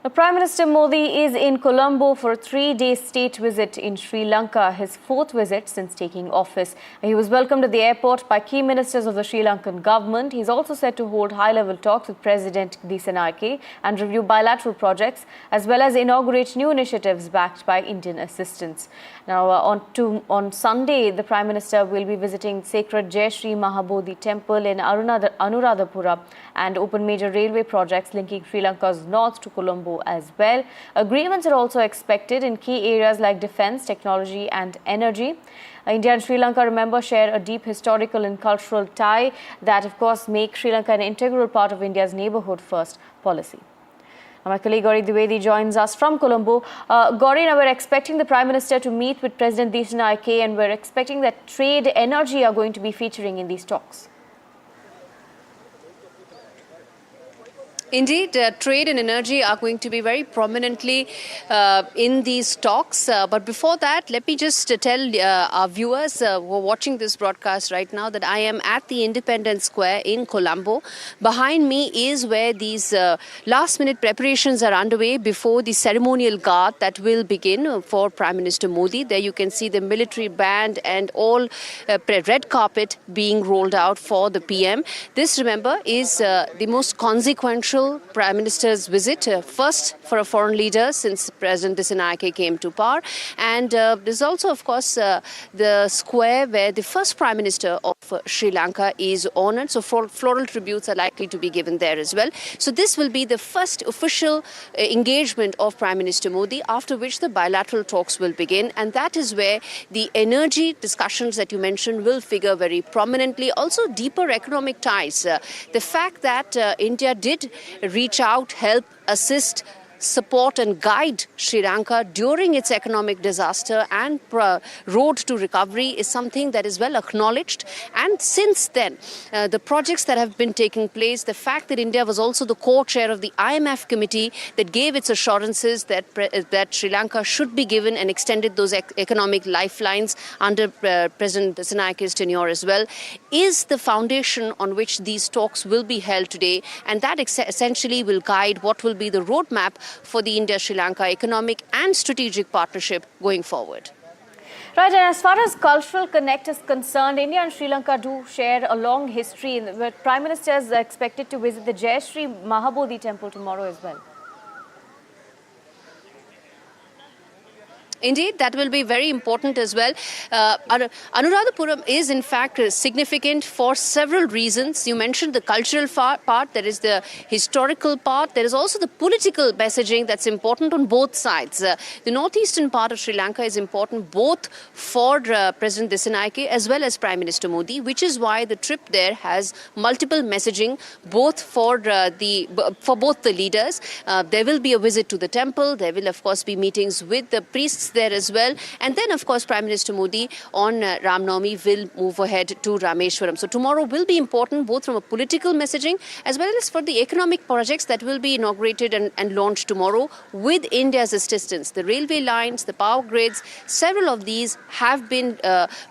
The Prime Minister Modi is in Colombo for a 3-day state visit in Sri Lanka, his 4th visit since taking office. He was welcomed at the airport by key ministers of the Sri Lankan government. He is also set to hold high-level talks with President Dissanayake and review bilateral projects, as well as inaugurate new initiatives backed by Indian assistance. Now, on Sunday, the Prime Minister will be visiting sacred Jai Sri Mahabodhi temple in Anura and open major railway projects linking Sri Lanka's north to Colombo as well. Agreements are also expected in key areas like defence, technology and energy. India and Sri Lanka, remember, share a deep historical and cultural tie that, of course, make Sri Lanka an integral part of India's neighbourhood first policy. Now, my colleague Gauri Dwivedi joins us from Colombo. Gauri, now we're expecting the Prime Minister to meet with President Dissanayake, and we're expecting that trade, energy are going to be featuring in these talks. Indeed, trade and energy are going to be very prominently in these talks. But before that, let me just tell our viewers who are watching this broadcast right now that I am at the Independence Square in Colombo. Behind me is where these last-minute preparations are underway before the ceremonial guard that will begin for Prime Minister Modi. There you can see the military band and all red carpet being rolled out for the PM. This, remember, is the most consequential Prime Minister's visit, first for a foreign leader since President Dissanayake came to power. And there's also, of course, the square where the first Prime Minister of Sri Lanka is honoured. So floral tributes are likely to be given there as well. So this will be the first official engagement of Prime Minister Modi, after which the bilateral talks will begin. And that is where the energy discussions that you mentioned will figure very prominently. Also, deeper economic ties. The fact that India did reach out, help, assist, support and guide Sri Lanka during its economic disaster and road to recovery is something that is well acknowledged. And since then, the projects that have been taking place, the fact that India was also the co-chair of the IMF committee that gave its assurances that Sri Lanka should be given and extended those economic lifelines under President Dissannayake's tenure as well, is the foundation on which these talks will be held today. And that essentially will guide what will be the roadmap for the India-Sri Lanka economic and strategic partnership going forward. Right, and as far as cultural connect is concerned, India and Sri Lanka do share a long history, where Prime Minister is expected to visit the Jai Sri Mahabodhi temple tomorrow as well. Indeed, that will be very important as well. Anuradhapuram is in fact significant for several reasons. You mentioned the cultural part, there is the historical part, there is also the political messaging that's important on both sides. The northeastern part of Sri Lanka is important both for President Dissanayake as well as Prime Minister Modi, which is why the trip there has multiple messaging both for both the leaders. There will be a visit to the temple, there will of course be meetings with the priests there as well, and then of course Prime Minister Modi on Ram Navami will move ahead to Rameshwaram. So tomorrow will be important both from a political messaging as well as for the economic projects that will be inaugurated and launched tomorrow with India's assistance. The railway lines, the power grids, several of these have been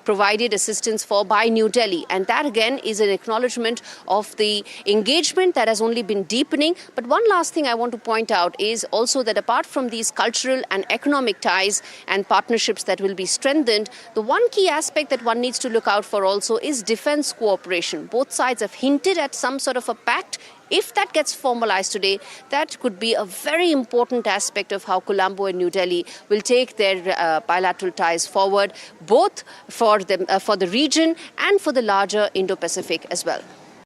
provided assistance for by New Delhi, and that again is an acknowledgement of the engagement that has only been deepening. But one last thing I want to point out is also that apart from these cultural and economic ties and partnerships that will be strengthened, the one key aspect that one needs to look out for also is defense cooperation. Both sides have hinted at some sort of a pact. If that gets formalized today, that could be a very important aspect of how Colombo and New Delhi will take their bilateral ties forward, both for the region and for the larger Indo-Pacific as well.